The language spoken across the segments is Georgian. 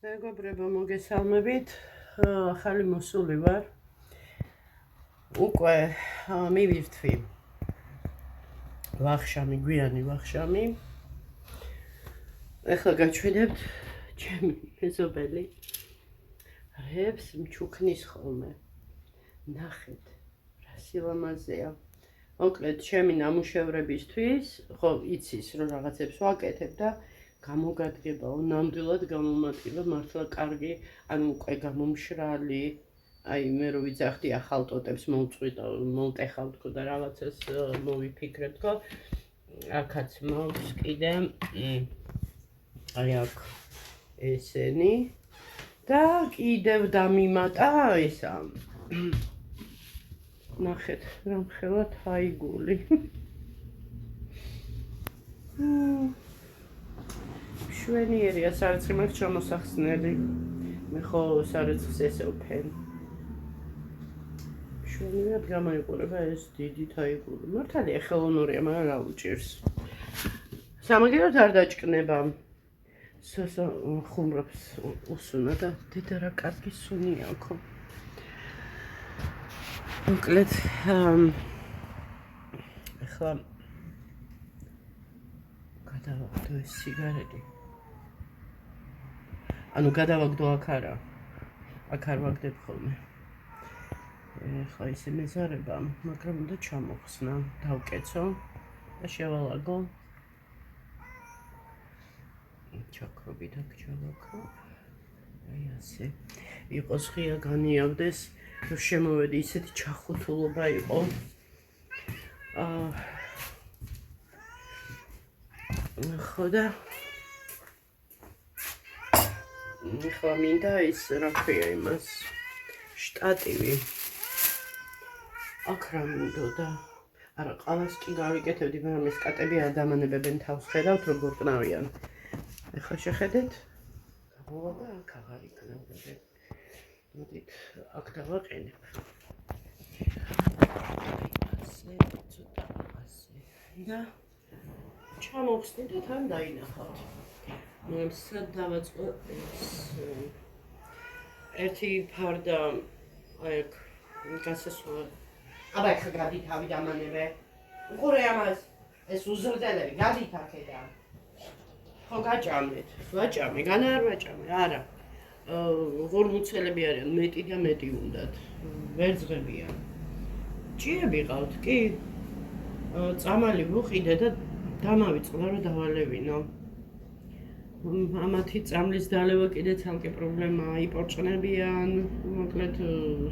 მეგობრებო, მოგესალმებით. ახალი მოსული ვარ. უკვე მივირთვი ვახშამი, გვიანი ვახშამი. ეხლა გაჩვენებთ ჩემი მეზობელი რებს მჩუქნის ხოლმე. ნახეთ, რა სილამაზეა. მოკლედ, ჩემი ნამუშევრებისთვის, ხო, იცის, რომ რაღაცებს ვაკეთებ და გამოგადგებაო, ნამდვილად გამომადგება, მართლა კარგი, ანუ უკვე გამომშრალი, აი მე რო ვიძახდი ახალ ტოტებს მოვტეხავთქო და რაღაცას მოვიფიქრებთქო, აქაც მაქვს კიდე, აი აქ ესენი და კიდევ დამიმატა ესა, ნახეთ, რამხელა თაიგული. შვენიერია, სარეცხი მაქვს ჩამოსახსნელი. მე ხო სარეცხს ესე ვფენ. შვენიერ გამოიყურება ეს დიდი თაიგული. მართალია ხელოვნურია, მაგრამ რა უჭირს. სამაგიეროდ არ დაჭკნება. ხუმრობს უსუნა და დედა რა კარგი სუნია ხო. მოკლედ, ახლა გადავაგდო ეს სიგარეტი. ანუ გადავაგდო აქ არა. აქ არ ვაგდებ ხოლმე. ახლა ისე მეზარება, მაგრამ უნდა ჩამოხსნა, დავკეცო და შევალაგო. ჩაქრობი და ჩავაქრო. აი ასე. იყოს ღია განიავდეს, რომ შემოვედი, ისეთი ჩახუთულობა იყო. ხო და ახლა მინდა ის რა ქვია იმას შტატივი. აქ რა მინდოდა. არა, ყავას კი გავიკეთებდი, მაგრამ ეს კატები ადამიანებებენ თავს ხედავთ, როგორ კნავიან. ახლა შეხედეთ. გამოვა და აქ აღარ იქნებოდი. მოდით, აქ დავაყენებ. ასე, ცოტა ასე. და ჩამოვხსნი და თან დაინახავთ. სად დავაწყო ეს ერთი ფარდა აი აქ გასასვლელად. აბა ეხლა გადით ავი დამანებე. უყურე ამას, ეს უზრდელები, გადით აქედან. ხო გაჭამეთ, ვაჭამე, განა არ ვაჭამე, არა. ღორმუცელები არიან, მეტი და მეტი უნდათ. ვერძღებიან. ჭიები ყავთ, კი? წამალი ვუყიდე და დამავიწყდა რომ დავალევინო. ამათი წამლის დალევა კიდე ცალკე პრობლემაა, იპორჭნებიან, მოკლედ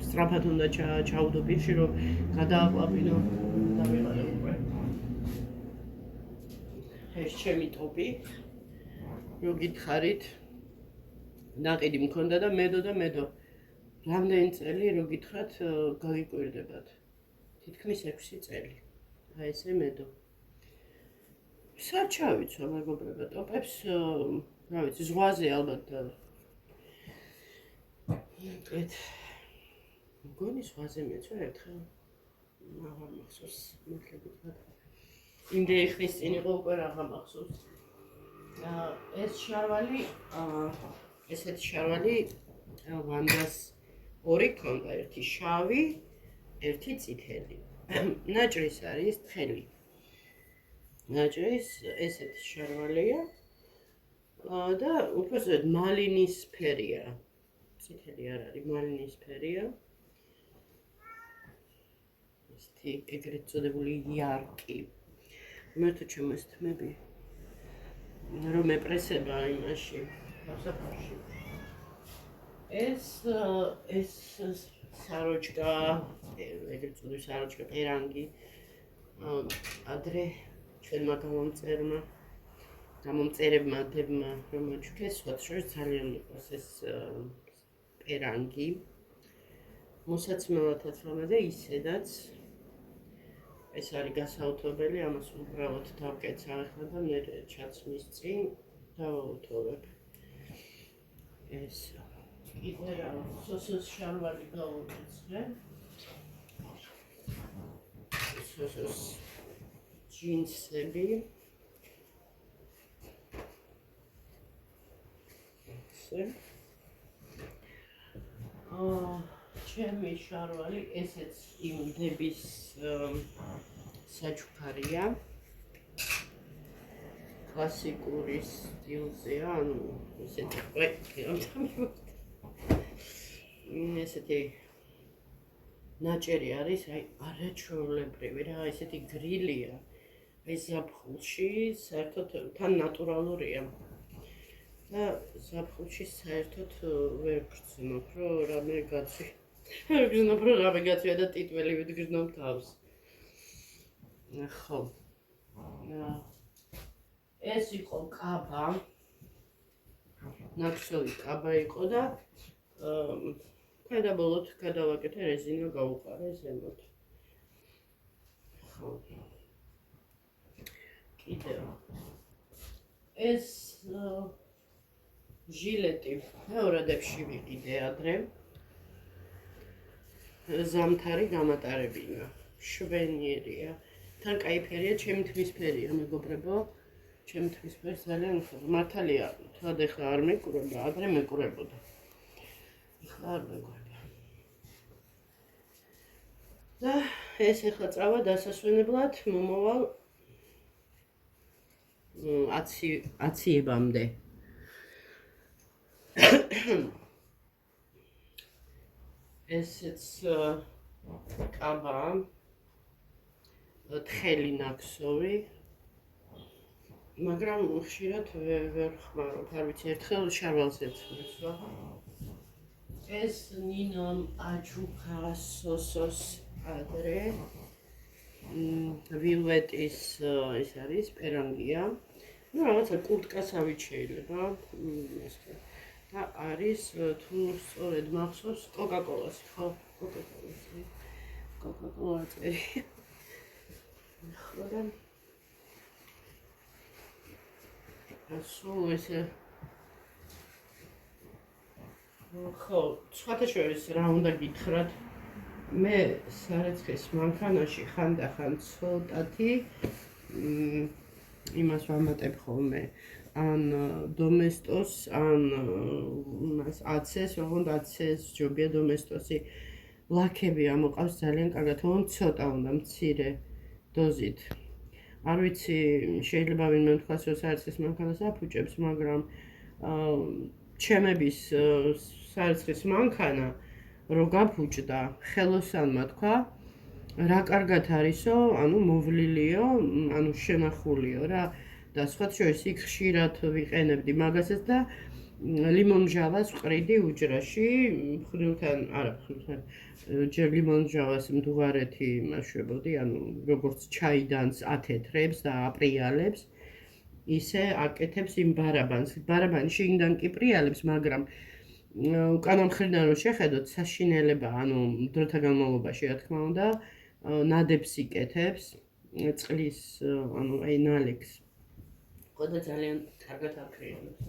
სწრაფად უნდა ჩაუდო პირში, რომ გადააყვაპინო და ვიყავე უკვე. ეს ჩემი ტოპი, რო გითხარით, ნაყიდი მქონდა და მედო. რამდენი წელი რო გითხრათ, გაგიკვირდებათ. თითქმის 6 წელი. აი ესე მედო. სად ჩავიცვა მეგობრებო, ტოპებს, რა ვიცი, ზღვაზე ალბათ. მოკლედ, მგონი ზღვაზე მეცვა ერთხელ. აღარ მახსოვს, მოკლედ. იმდენი ხნის წინ იყო უკვე აღარ მახსოვს. ეს შარვალი, ესეთი შარვალი ვანდას 2 ქონდა, ერთი შავი, ერთი წითელი. ნაჭრის არის თხელი. ნაჭრის ესეთი შარვალია და უბრალოდ მალინისფერია. წითელი არ არის, მალინისფერია. ესეთი ეგრეთ წოდებული იარკი. მერტო ჩემო ეს თმები რომ ეპრესება იმაში, გასაფარში. ეს საროჭკა, ეგრეთ წოდებული საროჭკა, პერანგი. ადრე ჩვენმა გამომწერებმა დებმა რომ მოჩუქეს, სხვათა შორის ძალიან მიყვარს ეს პერანგი. მოსაცმელათაც ხოლმე და ისედაც ეს არის გასაუთობელი, ამას უბრალოდ დავკეცა ახლა და მე ჩაცმის წინ დავაუთოვებ. ეს კიდე რა, სოსოს შარვალი გავუკეცე. სოსოს ჯინსები. ესე. ჩემი შარვალი ესეც იმ დების საჩუქარია. კლასიკური სტილზეა, ანუ ესეთი ესეთი ნაჭერი არის, აი არაჩვეულებრივი რა, ესეთი გრილია. აი ზაფხულში საერთოდ თან ნატურალურია. და ზაფხულში საერთოდ ვერ გრძნობ, რომ რამე გაცვი. ვერ გრძნობ, რომ რამე გაცვია და ტიტველი ვიდგრძნობ თავს. ხო. ეს იყო კაბა. ნაკსოვი კაბა იყო და ქვედაბოლოთ გადავაკეთე რეზინა გავუყარე ზემოთ. ხო. კიდევ. ეს ჟილეტი მეორადებში ვიყიდე ადრე. ზამთარი გამატარებინა. შვენიერია. თან კაი ფერია, ჩემი თვის ფერია, მეგობრებო. ჩემი თვის ფერს ძალიან უხდება. მართალია, თვად ეხლა არ მეკურება, ადრე მეკურებოდა. ეხლა არ მეკურება. და ეს ეხლა წავა დასასვენებლად, მომავალ 10-ებამდე. ესეც კაბა, თხელი ნაკსოვი, მაგრამ ხშირად ვერ ხმარობ, არ ვიცი, ერთხელ შარვალს ეცვლა. ეს ნინომ აჩუქა სოსოს ადრე, ვილვეტის ეს არის პერანგია. ну რაღაცა კურტკასავით შეიძლება და არის თუ სწორედ მახსოვს კოკაკოლას ხო კოკაკოლა წერი ხო და სულ ესე ხო სხვათა შორის რა უნდა გითხრათ მე სარეცხის მანქანაში ხანდახან ცოტათი იმას ვამატებ ხოლმე ან დომესტოს ან მას აცეს, ოღონდ აცეს ჯობია დომესტოსი ლაქები ამოყავს ძალიან კარგად, თუმცა ცოტა უნდა მცირე დოზით. არ ვიცი, შეიძლება ვინმე თქვას, რომ სარეცხის მანქანას აფუჭებს, მაგრამ ჩემების სარეცხის მანქანა რო გაფუჭდა, ხელოსანმა თქვა, რა კარგად არისო, ანუ მოვლილიო, ანუ შენახულიო რა და სხვა შორის იქ ხშირად ვიყენებდი მაგასაც და ლიმონჟავას ვყრიდი უჯრაში, მხრილთან, არა მხრილთან, ჯერ ლიმონჟავას მდუღარეთი მაშვებოდი, ანუ როგორც ჩაიდანს ათეთრებს და აპრიალებს, ისე აკეთებს იმ ბარაბანს. ბარაბანი შიგნიდან კი პრიალებს, მაგრამ უკანა მხრიდან რო შეხედოთ, საშინელება, ანუ დროთა განმავლობაში, რა თქმა უნდა, ნადებს იკეთებს, წყლის, ანუ აი ნალექს. და ძალიან კარგად აფრინებს.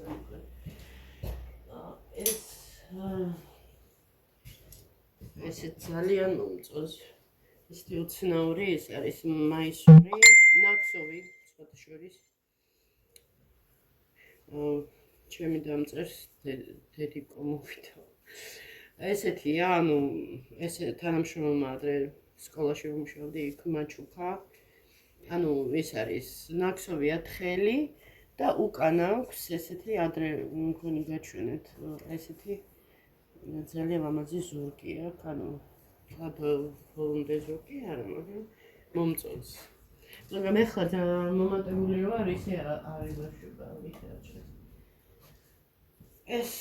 ესე ძალიან მომწონს. ისეთი უცნაური ეს არის მაისური, ნაკსოვი, სხვათა შორის. ჩემი დამწერს დედი კომოვიდა. ესეთია, ანუ ესე თანამშრომელმა ადრე სკოლაში ვმუშაობდი, იქ მაჩუქა. ანუ ეს არის ნაკსოვია თხელი და უკანა აქვს ესეთი ადრე მგონი გაჩვენეთ ესეთი ძალიან ლამაზი ზურგი აქვს, ანუ ბოლომდე ზურგი არა, მაგრამ მომწონს. მაგრამ ეხლა მომატებული რო არის, ისე არ იმაშება, ისე არ ჩანს. ეს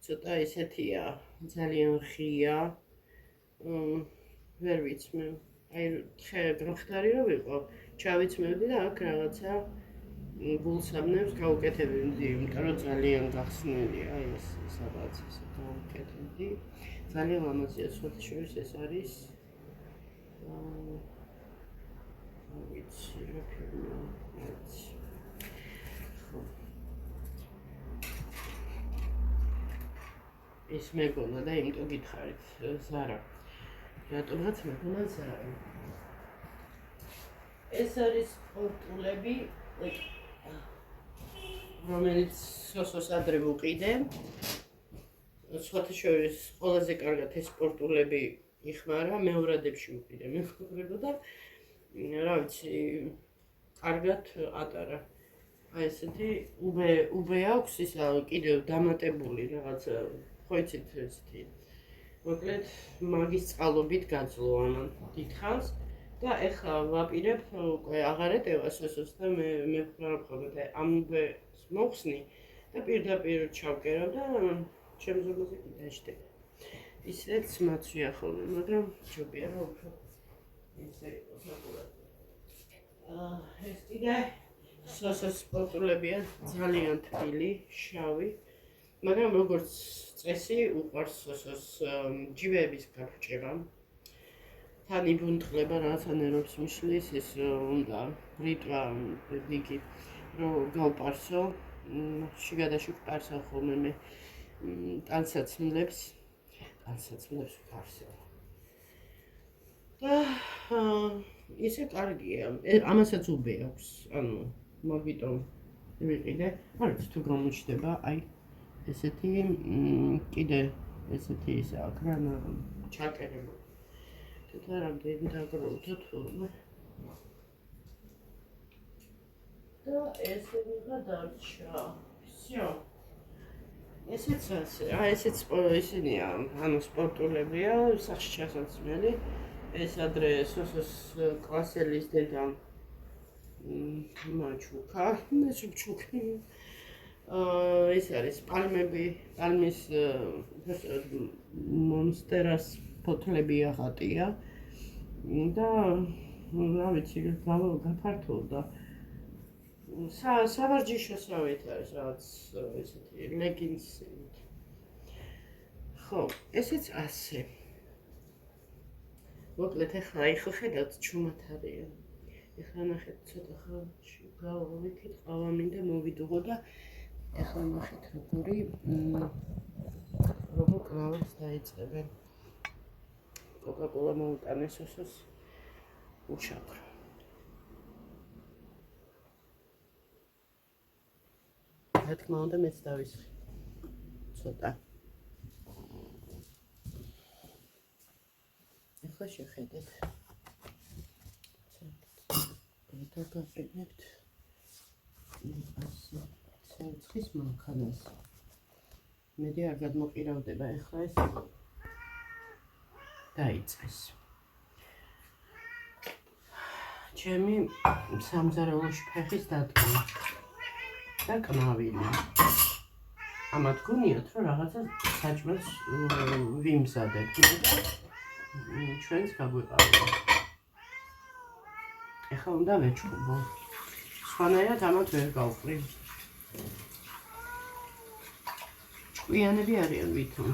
ცოტა ესეთია, ძალიან ღია. ვერ ვიცი მე. აი გრახტარი რო ვიყო, ჩავიცმევდი და აქ რაღაცა გულსაბნევს გავუკეთებდი, იმიტომ რომ ძალიან გახსნილია აი ეს სადაც ესე გავუკეთებდი. ძალიან ლამაზია, სხვათა შორის ეს არის ვიცი რა ფირმა არის. ხო. ეს მეგონა და იმიტომ გითხარით, ზარა. რატომაც მეგონა ზარა. ეს არის სპორტულები, რომელიც სოსოს ადრე ვუყიდე. სხვათა შორის ყველაზე კარგად ეს სპორტულები იხმარა, მეორადებში უკიდე მეხობრებოდა და რა ვიცი, კარგად ატარა. აი ესეთი უბე აქვს ისა კიდევ დამატებული რაღაც ხო იცით ესეთი მოკლედ მაგის წყალობით გაძლო ამან დიდხანს და ეხლა ვაპირებ უკვე აღარ ეტევა სოსოს და მე ვფიქრობ ხოლმე ამ უბეს მოხსნი და პირდაპირ ჩავკერავ და ჩემ ზურგზე კი დაждდება. ისეც მაცვია ხოლმე, მაგრამ ჯობია რა უფრო ესე ოფლაკურად. ეს კიდე სოსოს სპორტულებია ძალიან თბილი, შავი, მაგრამ როგორც წესი უყვარს სოსოს ჯიბეების გაფრჭება. თან იბუნტყლება რაღაცა ნერვებს მიშლის, ეს უნდა რიტვა იგი რომ გავპარსო, შიგადაში ვპარსავ ხოლმე მე ტანსაცმლებს ვპარსავ. და ისე კარგია, ამასაც უბე აქვს, ანუ მაგიტომ ვიყიდე, არ ვიცი თუ გამოჩნდება, აი ესეთი კიდე ესეთი ისა აქ რა ჩაკერებული. და რამდენი დაგროვდა თურმე. და ესე ვიღა დარჩა. всё. ესეც ასე, ესეც ისინია, ანუ სპორტულებია, სახში ჩასაცმელი. ეს ადრე სოსოს კლასელის დედა მაჩუკა, ჩუქი. ეს არის პალმის მონსტერას ფოთლები აღატია და რა ვიცი, გაფართოვდა. სავარჯიშოსავით არის რაღაც ესეთი ლეგინსი. ხო, ესეც ასე. მოკლედ ახლა ხედავთ ჩუმად არიან. ახლა ნახეთ ცოტა ხანში გავიქით ყავამინდა მოვიდუღო და ახლა ნახეთ როგორ კლავებს დაიწყებენ. კოკა-კოლა მოუტანე სოსოს უშაქრო. რა თქმა უნდა მეც დავისხი. ცოტა. ახლა შეხედეთ. დაგაყენებთ. ასე. ცერცხის მანქანას. მედი არ გადმოყირავდება ახლა ეს. დაიწყეს. ჩემი სამზარეულოში ფეხის დადგმა. და კნავილი. ამათ გონიათ რომ რაღაცა საჭმელს ვიმზადებთ და ჩვენს გაგვიყავდა. ეხლა უნდა ვეჭუბო. სხვანაირად ამათ ვერ გავყრი. ჭკვიანები არიან ვითომ.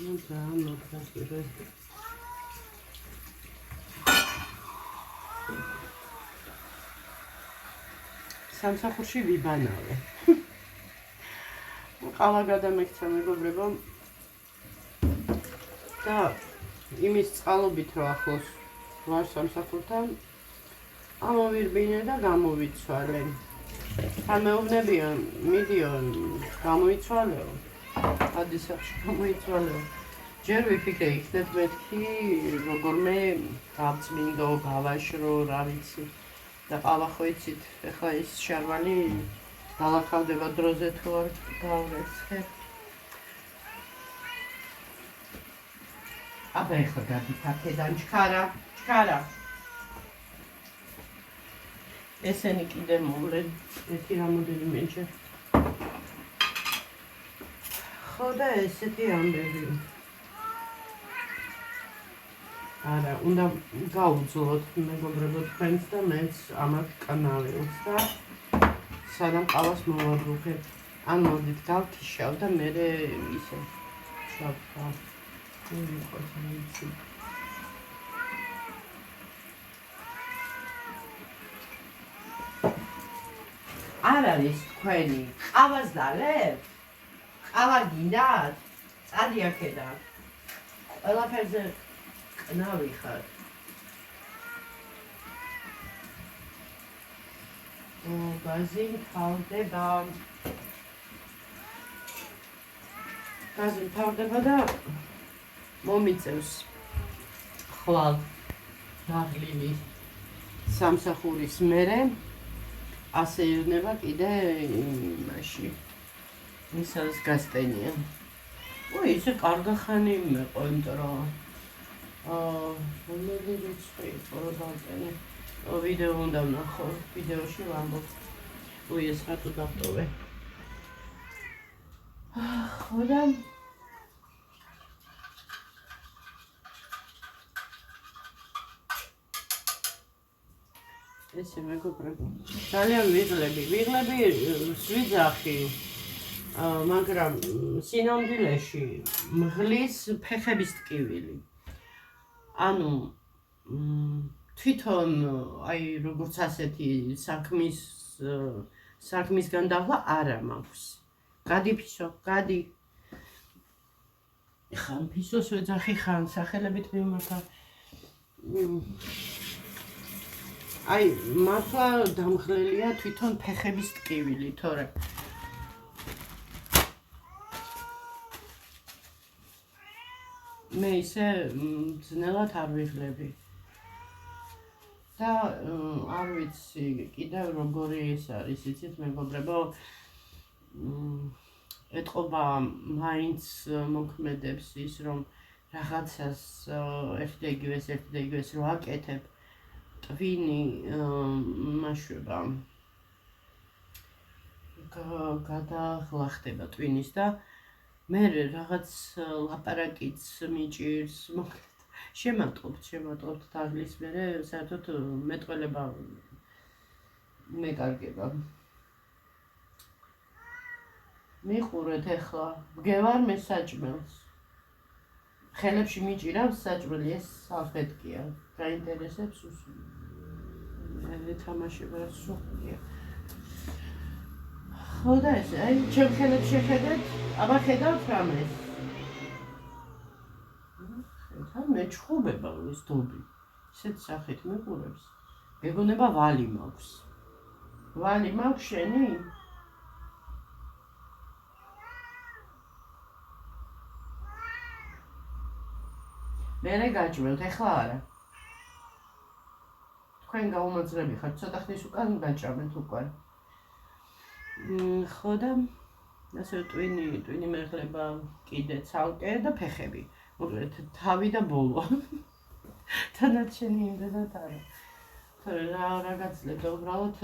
ნუ და მოკლედ სამსახურში ვიბანავე. ყავა გადამექცა მეგობრებო. და იმის წყალობით რომ ახლოს ვარ სამსახურთან ამოვირბინე და გამოვიცვალე. ამეუბნებია, მიდიო გამოიცვალეო. ადისახში გამოიცვალეო. ჯერ ვიფიქრე იქნებ მეთქი როგორმე გავწმინდო, გავაშრო, რა ვიცი. და ყავა ხო იცით, ეხლა ის შარვალი დალახავდება დროზე თუ არ გავრეცხე. აბა ეხლა გადით აქედან ჩქარა. ესენი კიდე მოვლენ, ერთი რამოდენი მეჯე. ხო და ესეთი ამბები. არა, უნდა გაუძლოთ მეგობრებო თქვენს და მეც ამათ კანავილს და სანამ ყავას მოვაბრუქებ. ან მოდით გავთიშავ და მერე ისე შავ. არ არის თქვენი ყავას დალებთ? ყავა გინდათ? წადი აქედან. ყველაფერზე კნავი ხარ. გაზი თავდება. გაზი მთავრდება და მომიწევს ხვალ დაღლილი სამსახურის მერე ასე ირნება კიდე იმაში ისაც გასტენია. ой, ისე კარგა ხანი მეყო, იმიტომ რომ რომელი რიცხვი იყო რომ დავტენე. ვიდეო უნდა ვნახო, ვიდეოში ვამბობ. ой, ეს რატო დავტოვე? ხო და ესე მეგობრებო, ძალიან ვიღლები ვიძახი, მაგრამ სინამდვილეში მღლის ფეხების ტკივილი. ანუ თვითონ აი როგორც ასეთი საქმისგან დაღლა არა მაქვს. გადი ფისო, გადი. ხან ფისოს ვეძახი, ხან სახელებით მიმართა. აი მართლა დამღლელია თვითონ ფეხების ტკივილი, თორე მე ისე ძნელად არ ვიღლები. და არ ვიცი კიდევ როგორი ეს არის, იცით მეგობრებო, ეთყობა მაინც მოქმედებს ის, რომ რაღაცას ერთი და იგივეს რო აკეთებ, ტვინი მაშვება გადაღლახდება ტვინის და მე რაღაც ლაპარაკიც მიჭირს, შემატყობთ დაღლის მერე საერთოდ მეტყველება მეკარგება. მიყურეთ ახლა, ვგევარ მე საჭმელს. ხელებში მიჭირავს საჭმელი, ეს საფეთკია. გაინტერესებს ეთამაშება სუხია. ხო და ესე, აი ჩემ ხელებს შეხედეთ, აბა ხედავთ რამეს. მეჩხუბება ეს დობი. ისეთ სახით მიყურებს. მეგონება ვალი მაქვს. ვალი მაქვს შენი? მერე გაჭმევთ, ეხლა არა. თქვენ გაუმაძრები ხართ, ცოტა ხნის უკან გაჭამეთ უკვე. ხო და ასე ტვინი მეხლება კიდე ცალკე და ფეხები. მოკლედ თავი და ბოლო. თანაჩენი იმდენად არა. რა გაცლება უბრალოდ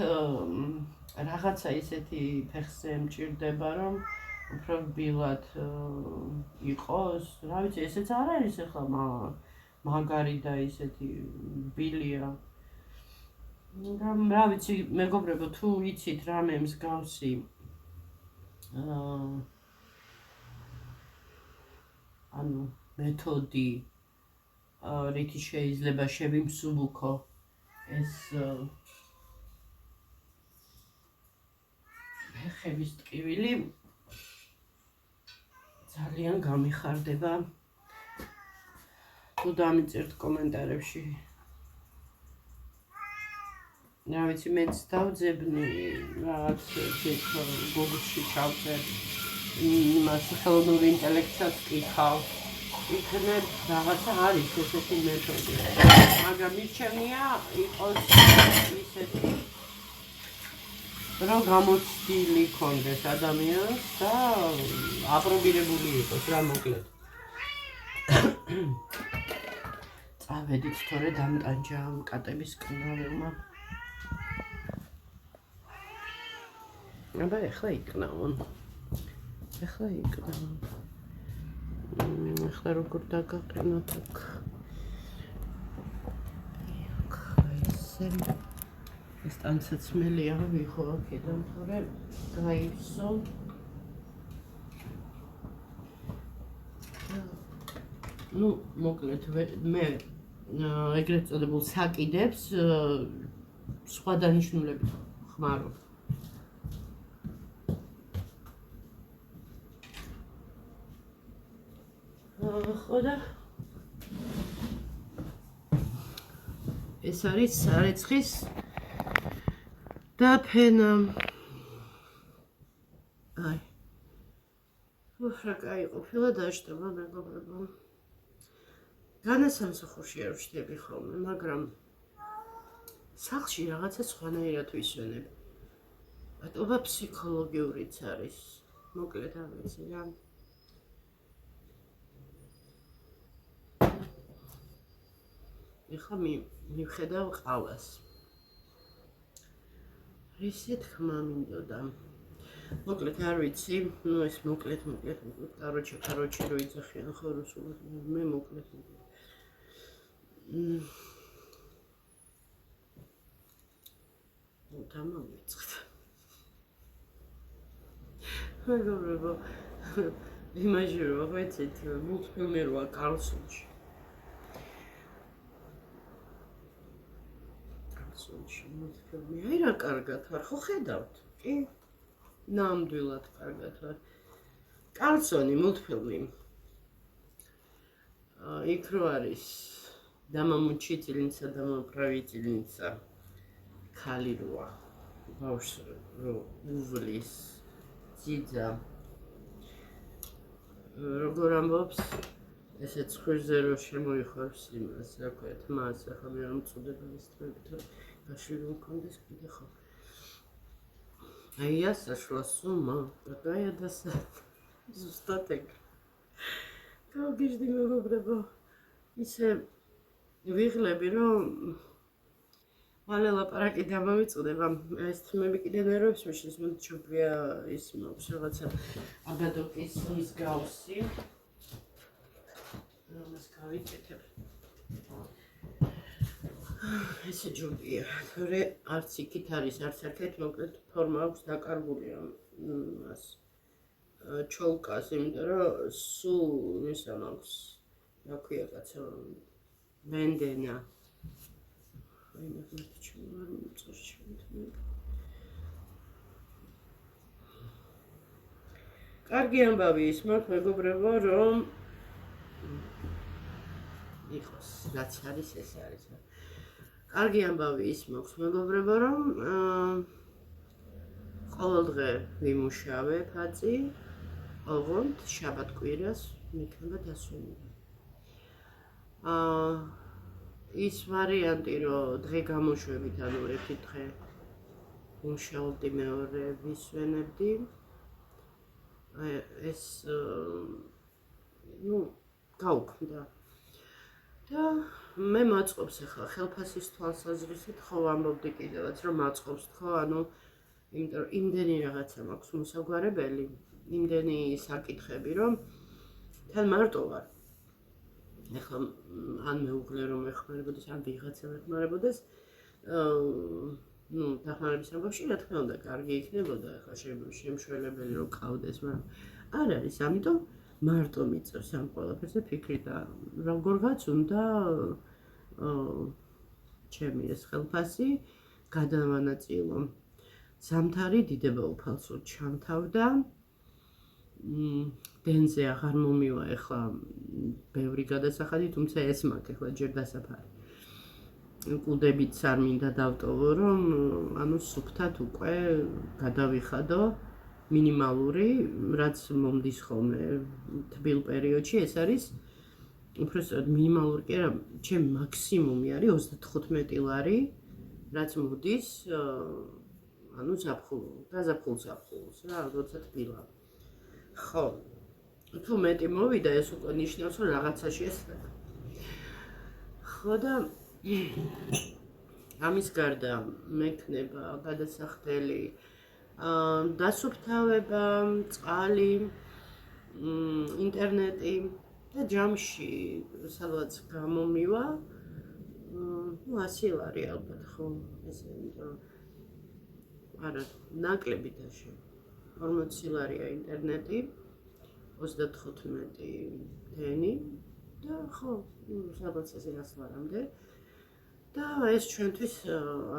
რაღაცა ისეთი ფეხზე მჭირდება, რომ უფრო რბილად იყოს. რა ვიცი, ესეც არ არის ახლა მაგარი და ისეთი რბილია. რა ვიცი, მეგობრებო, თუ იცით რამე მსგავსი ანუ მეთოდი, რითი შეიძლება შევიმსუბუქო ეს ფეხების ტკივილი, ძალიან გამიხარდება. თუ დამიწერთ კომენტარებში. რა ვიცი, მეც დავძებნი რაღაც გოგლში ჩავწერ იმას ხელოვნური ინტელექტსაც ვკითხავ. იქნებ რაღაცა არის ესეთი მეთოდი. მაგრამ მირჩევნია იყოს ისეთი, რომ გამოცდილი ქონდეს ადამიანს და აპრობირებული იყოს რა მოკლედ. წავედით თორე დამტანჯა კატების კნაველმა. აბა ეხლა იქნაონ. ეხლა როგორ დაგაყენოთ აქ. ეს ტანცაცმელია ვიღო აქედან, თორე გაივსო. ну, მოკლედ მე ეგრეთ წოდებულ საკიდებს სხვა დანიშნულებით ხმარობ. ხო და ეს არის სარეცხის და ფენა. აი. უთხრა კაი ყოფილა დააშტება მეგობრებო. განასამსახურში არ ვშდები ხოლმე, მაგრამ სახლში რაღაცა სხვანაირად ვისვენებ. ბატონობა ფსიქოლოგიურიც არის. მოკლედ არ ვიცი რა. ეხლა მივხედავ ყავას. რისი თქმა მინდოდა. მოკლედ არ ვიცი, ну ეს მოკლედ, короче, რო იძახიან ხო რუსულად, მე მოკლედ. დამავიწყდა. მეგობრებო, იმაჟი რო ვეცით, მულტფილმი როა კარლსონში. მულტფილმი, აი რა კარგად ვარ, ხო ხედავთ? კი? ნამდვილად კარგად ვარ. კარლსონი მულტფილმი. იქ რო არის Dama მუჩიტილინცა, Dama правительница. ქალი როა. ბავშვს რო უვლის ძიძა. როგორ ამბობს? ესეც ხვირზე რო შემოიხარს იმას, რა ქვია, თმას, ახლა მე რომ წუდება ის თმებით, რომ გაშვილი მქონდეს კიდე ხო. აი ასაშლა სუმა, какая досада. ზუსტად ეგ. გავგიჟდი მეგობრებო. ისე ვიღლები რომ მალე ლაპარაკი დამავიწყდება, ეს თმები კიდე ნერვებს მიშლის, მოდი ჩუპია ის მაქვს რაღაცა აბადოკის მსგავსი. რომელს გავიკეთებ. ესე ჯობია, თორე არც იქით არის, არც აქეთ, მოკლედ ფორმა აქვს დაკარგული ამას ჩოლკას, იმიტომ რომ სულ ისა მაქვს, რა ქვია კაცო, მენდენა. აი მაგათ ჩუმარ მოწორში მე. კარგი ამბავი ის მაქვს, მეგობრებო, რომ იყოს, რაც არის, ეს არის. კარგი ამბავი ის მაქვს, მეგობრებო, რომ ყოველდღე ვიმუშავე ფაწი, ოღონდ შაბათ-კვირას მექნება დასვენება. ის ვარიანტი, რომ დღე გამოშვებით, ანუ ერთი დღე ვიმუშაობდი, მეორე ვისვენებდი. ეს გაუქმდა. და მე მაწყობს ახლა ხელფასის თვალსაზრისით ხო ვამბობდი კიდევაც რომ მაწყობს თქო, ანუ იმიტომ რომ იმდენი რაღაცა მაქვს მოსაგვარებელი, იმდენი საკითხები, რომ თან მარტო ვარ. ახლა ან მეუღლე რომ ეხმარებოდეს, ან ვიღაცა ეხმარებოდეს, დახმარების ამბავში რა თქმა უნდა კარგი იქნებოდა, ახლა შემშველებელი რომ ყავდეს, მაგრამ არ არის, ამიტომ მარტო მიწევს ამ ყველაფერზე ფიქრი და როგორღაც უნდა ჩემი ეს ხელფასი გადავანაწილო. ზამთარი დიდება უფალსო ჩამთავრდა. დენზე აღარ მომივა ახლა ბევრი გადასახადი, თუმცა ეს მაქვს ახლა ჯერ დასაფარი. კუდებით არ მინდა დავტოვო, რომ ანუ სუფთად უკვე გადავიხადო მინიმალური, რაც მომდის ხოლმე თბილ პერიოდში, ეს არის უბრალოდ მინიმალური კი არა, ჩემი მაქსიმუმი არის 35 ლარი, რაც მოდის ანუ გაზაფხულს რა, როცა თბილა. ხო, თუ მეტი მოვიდა, ეს უკვე ნიშნავს, რომ რაღაცაში ესწრება. ხო და ამის გარდა მექნება გადასახდელი დასუფთავება, წყალი, ინტერნეტი და ჯამში სადღაც გამომივა 100 ლარი ალბათ, ხო, ესე იმიტომ არა, ნაკლები დაშე 40 ლარია ინტერნეტი, 35 დენი და ხო, სადღაც ესე 100 ლარამდე და ეს ჩვენთვის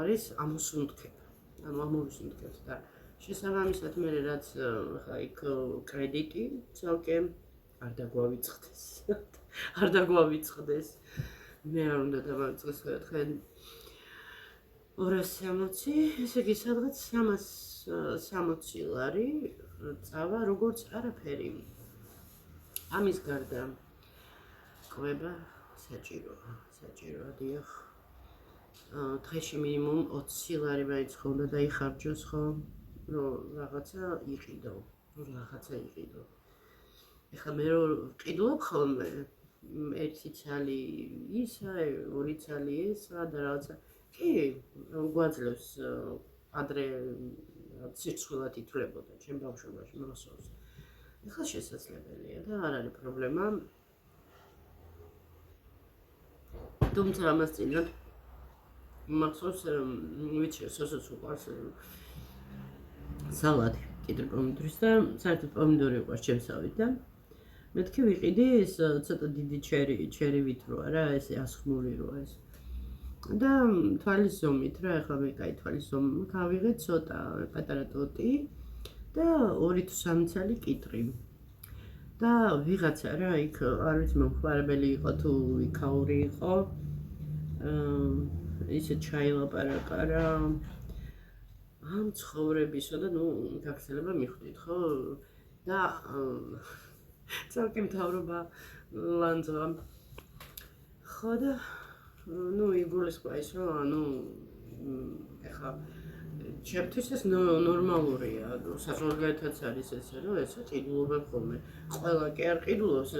არის ამოსუნთქება, ანუ ამოვისუნთქებთ და შესაბამისად მე რაც ხა იქ კრედიტი ცალკე არ დაგვავიწყდეს. მე არ უნდა დავიწყოს ხან 260, ესე იგი სადღაც 360 ლარი წავა როგორც არაფერი. ამის გარდა კვება საჭიროა დიახ. დღეში მინიმუმ 20 ლარი მაინც ხონდა დაიხარჯოს ხო, რომ რაღაცა იყიდო. ეხლა მე რო ვყიდულობ ხოლმე, ერთი ცალი ისა, ორი ცალი ესა და რაღაცა. კი, გვაძლევს ადრე სირცხვილად ითვლებოდა ჩემ ბავშვობაში მოსავს. ეხლა შესაძლებელია და არ არის პრობლემა. თუმცა ამას წინათ მახსოვს ვიცი სოსაც უყვარს სალადი კიდე პომიდორის და საერთოდ პომიდორი უყვარს ჩემსავით და მეთქი ვიყიდი ეს ცოტა დიდი ჩერი ვითროა რა ესე ასხმული როა ეს და თვალის ზომით რა ეხლა მე კაი თვალის ზომი გავიღე ცოტა პატარა ტოტი და 2 თუ 3 ცალი კიტრი და ვიღაცა რა იქ არ ვიცი მომხმარებელი იყო თუ იქაური იყო ისე ჩაილაპარაკა რა ამ ცხოვრებისა და ნუ გაგრძელება მიხვდით ხო და ცალკე მთავრობა ლანძღვა ხო და ნუ იგულისხმება ის რომ ანუ ეხლა ჩემთვის ეს ნორმალურია საზოგადოებაც არის ესე რომ ესე ყიდულობენ ხოლმე ყველა კი არ ყიდულობს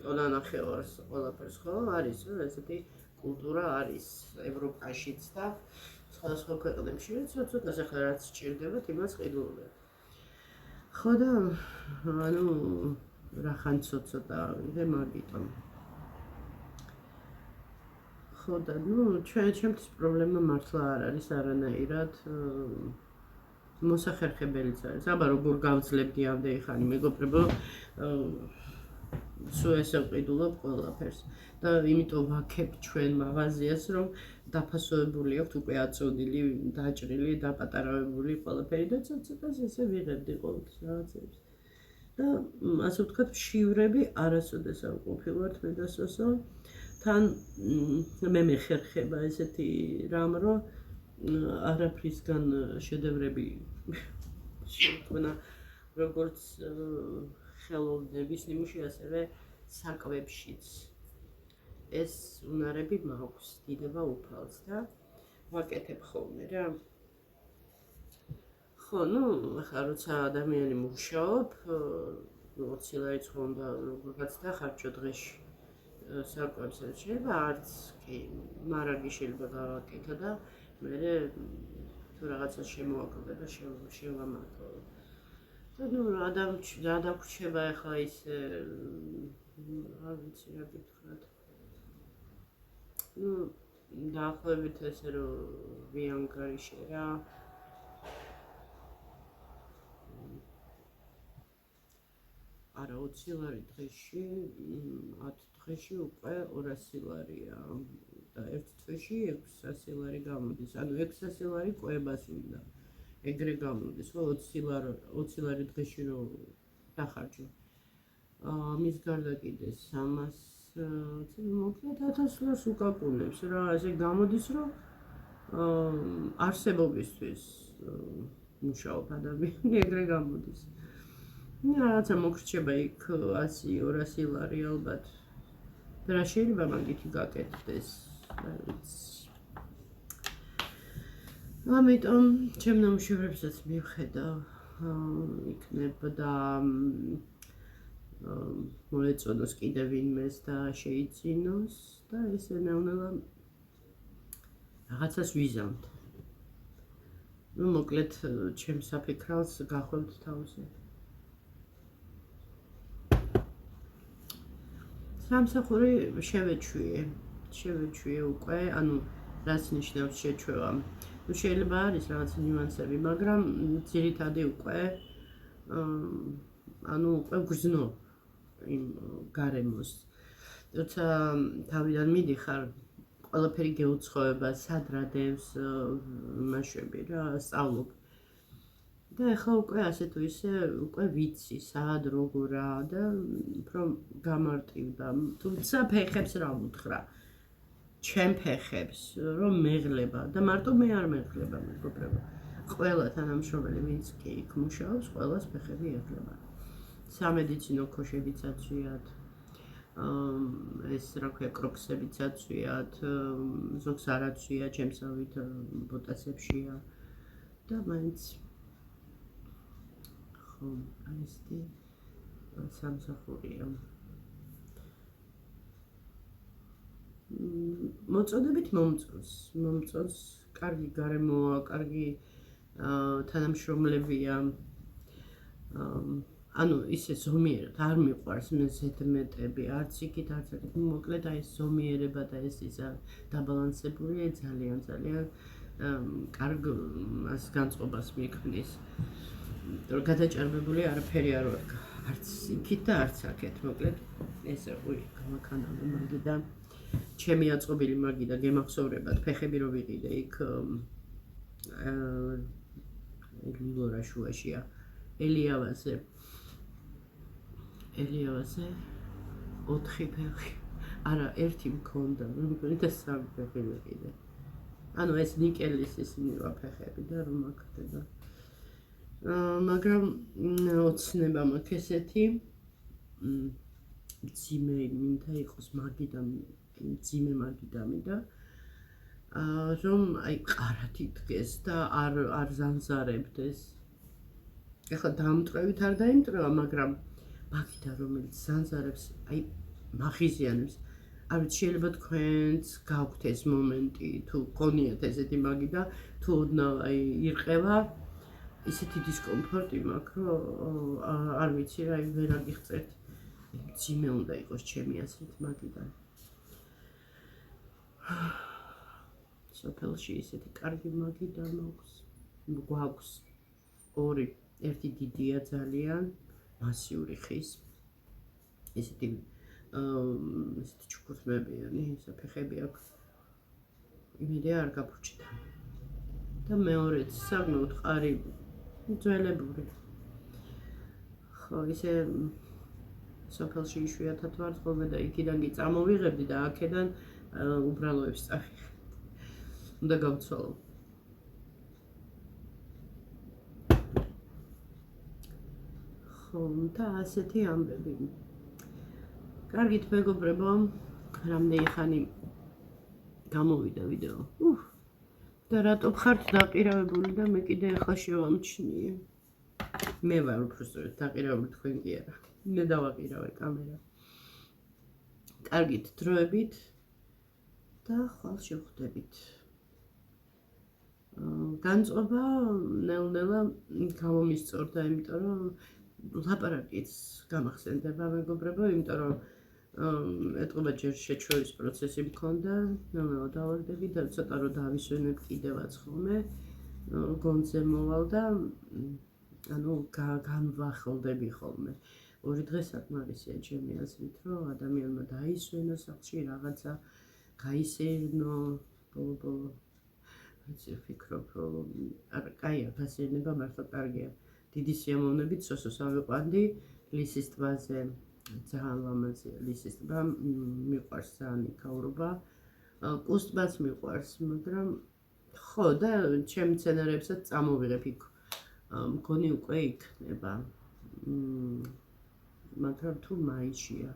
ტონა ნახევარს ყველაფერს ხო არის რომ ესეთი კულტურა არის ევროპაშიც და სხვა ქვეყნებში ცოტა ახლა რაც სჭირდებათ იმას ყიდულობენ ხო და ანუ რახან ცოტა ვიღე მაგიტომ ხო და ნუ ჩემთვის პრობლემა მართლა არ არის არანაირად მოსახერხებელიც არის აბა როგორ გავძლებდი ამდენი ხანი მეგობრებო სულ ესე ვყიდულობ ყველაფერს და იმიტომ ვაქებ ჩვენ მაღაზიას რომ დაფასოებული აქვს უკვე აწოდილი დაჭრილი დაპატარავებული ყველაფერი და ცოტა ესე ვიღებდი ყოველთვის რაღაცებს და ასე ვთქვათ შივრები არასოდეს არ ყოფილვართ მე და სოსო თან მე მეხერხება ესეთი რამ რომ არაფრისგან შედევრები შექმნა როგორც ხელოვნების ნიმუში ასევე საკვებშიც ეს უნარები მაქვს დიდება უფალს და ვაკეთებ ხოლმე რა ხო ნუ ახლა როცა ადამიანი მუშაობ 20 ლარიც ხონდა როგორღაც დახარჯო დღეში საკვებს შეიძლება არც კი მარაგი შეიძლება გავაკეთო და მე თუ რაღაცა შემოვაკლდა და შევამართო და ნუ რა დაგვრჩება ახლა ისე არ ვიცი რა გითხრათ ნუ დაახლოებით ესე რომ ვიანგარიშე რა არა 20 ლარი დღეში 10 დღეში უკვე 200 ლარია და ერთ თვეში 600 ლარი გამოდის ანუ 600 ლარი კვებას უნდა ეგრე გამოდის ხო 20 ლარი დღეში რომ დახარჯო მის გარდა კიდე 300 მოკლედ 1000 ლარს უკაკუნებს რა ესე გამოდის რომ არსებობისთვის მუშაობ ადამიანი ეგრე გამოდის რაღაცა მოგრჩება იქ 100-200 ლარი ალბათ და რა შეიძლება მაგითი გაკეთდეს ამიტომ ჩემ ნამუშევრებსაც მივხედავ იქნებოდა მოეწონოს კიდევ ვინმეს და შეიძინოს და ესე ნელა რაღაცას ვიზამთ ნუ მოკლედ ჩემ საფიქრალს გახვევთ თავზე სამსახური შევეჩვიე უკვე, ანუ რაც ნიშნავს შეჩვევა. ნუ შეიძლება არის რაღაც ნიუანსები, მაგრამ ძირითადი უკვე ანუ უკვე გრძნო იმ გარემოს. როცა თავიდან მიდიხარ, ყველაფერი გეუცხოება, სად რადევს მასშტაბი რა, სწავლობ. და ახლა უკვე ასე თუ ისე უკვე ვიცი სად როგორ რა და უფრო გამარტივდა თუმცა ფეხებს რა ვუთხრა ჩემ ფეხებს რომ მეღლება და მარტო მე არ მეღლება მეგობრებო ყველა თანამშრომელი ვინც კი იქ მუშაობს ყველას ფეხები ეღლება სამედიცინო ქოშებიც აწვიათ. ეს რა ქვია, კროქსებიც აწვიათ, ზოგს არ აწვია, ჩემსავით ბოტასებშია და მაინც ხო, აი ესეთი სამსახურია. მოწოდებით მომწონს, კარგი გარემოა, კარგი თანამშრომლებია. ანუ ისე ზომიერად არ მიყვარს მე ზედმეტები, არც იქით, არც აქეთ. მოკლედ აი ეს ზომიერება და ეს ისა დაბალანსებულია ძალიან კარგ მას განწყობას მიქმნის. რომ გადაჭარბებული არაფერი არ ვარ, არც იქით და არც აქეთ. მოკლედ ესე ვი გამაქანავე მაგიდან. ჩემი აწყობილი მაგიდა გემახსოვრებათ, ფეხები რო ვიყიდე იქ ლილორა შუაშია, ელიავაზე 4 ფეხი, არა, 1 მქონდა, მეგონი და 3 ფეხი ვიყიდე. ანუ ეს ნიკელის ის მივა ფეხები და რომ აქდება. მაგრამ ოცნება მაქვს ესეთი, ძიმე მინდა იყოს მაგიდან, ძიმე მაგიდამი და რომ აი ყარად იდგეს და არ ზანზარებდეს. ეხლა დამტყევით არ დაიმტყევა, მაგრამ მაგიდა რომელიც ზანზარებს, აი მაღიზიანებს. არ ვიცი, შეიძლება თქვენც გაქვთ ეს მომენტი, თუ გქონიათ ესეთი მაგიდა, თუ ოდნავ აი ირყევა, ისეთი დისკომფორტი მაქვს, რომ არ ვიცი რა, ვერ აგიღწევთ. ძიმე უნდა იყოს ჩემი ასეთ მაგიდან. სოფელში ისეთი კარგი მაგიდა გვაქვს 2, ერთი დიდია ძალიან, მასიური ხის, ესეთი ჩუქურთმებიანი, საფეხები აქვს, იმედია არ გაფუჭდა. და მეორეც საგნოთ ყარიბი, ძველებური. ხო, ისე სოფელში იშვიათად ვარ ხოლმე და იქიდან კი წამოვიღებდი და აქედან უბრალოებს წავიღე. უნდა გავცვალო. ხო, და ასეთი ამბები. კარგით მეგობრებო, რამდენი ხანი გამოვიდა ვიდეო. და რატო ხართ დაყირავებული და მე კიდე ახლა შევამჩნიე. მე ვარ უბრალოდ დაყირავებული, თქვენ კი არა. მე დავაყირავე კამერა. კარგით დროებით და ხვალ შევხვდებით. განწყობა ნელ-ნელა გამომისწორდა, იმიტომ რომ ლაპარაკიც გამახსენდება მეგობრებო, იმიტომ რომ ეტყობა ჯერ შეჩვევის პროცესი მქონდა, ნელ-ნელა დავარდები და ცოტა რომ დავისვენებ კიდევაც ხოლმე, გონზე მოვალ და ანუ განვახელდები ხოლმე. 2 დღე საკმარისია ჩემი აზრით, რომ ადამიანმა დაისვენო სახლში რაღაცა, გაისეირნო, ბოლო-ბოლო. ვიცი, ვფიქრობ, რომ კაია, გასეირნება მართლა კარგია. დიდი სიამოვნებით სოსოს ავიყვანდი ლისის ტბაზე, ძალიან ლამაზია ლისის ტბა, მიყვარს ძალიან იქაურობა. კუს ტბაც მიყვარს, მაგრამ ხო და ჩემ მცენარეებსაც წამოვიღებ იქ. მგონი უკვე იქნება. მაგრამ თუ მაისშია.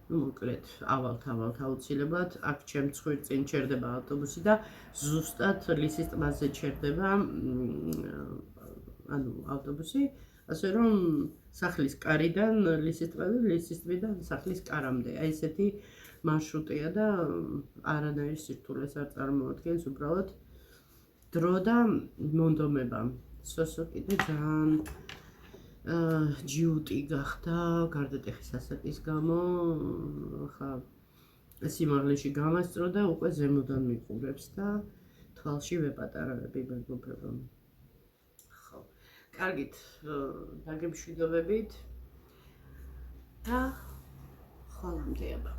მოკლედ, ავალთ აუცილებლად, აქ ჩემ ცხვირწინ ჩერდება ავტობუსი და ზუსტად ლისის ტბაზე ჩერდება ანუ ავტობუსი, ასე რომ სახლის კარიდან ლისის ტბაზე, ლისის ტბიდან სახლის კარამდე. აი ესეთი მარშრუტია და არანაირ სირთულეს არ წარმოადგენს, უბრალოდ დრო და მონდომება. სოსო კიდე ძალიან ჯიუტი გახდა გარდატეხის ასაკის გამო, ხა სიმაღლეში გამასწრო და უკვე ზემოდან მიყურებს და თვალში ვეპატარავები მეგობრებო. ხო, კარგით, დაგემშვიდობებით და ხვალამდე აბა.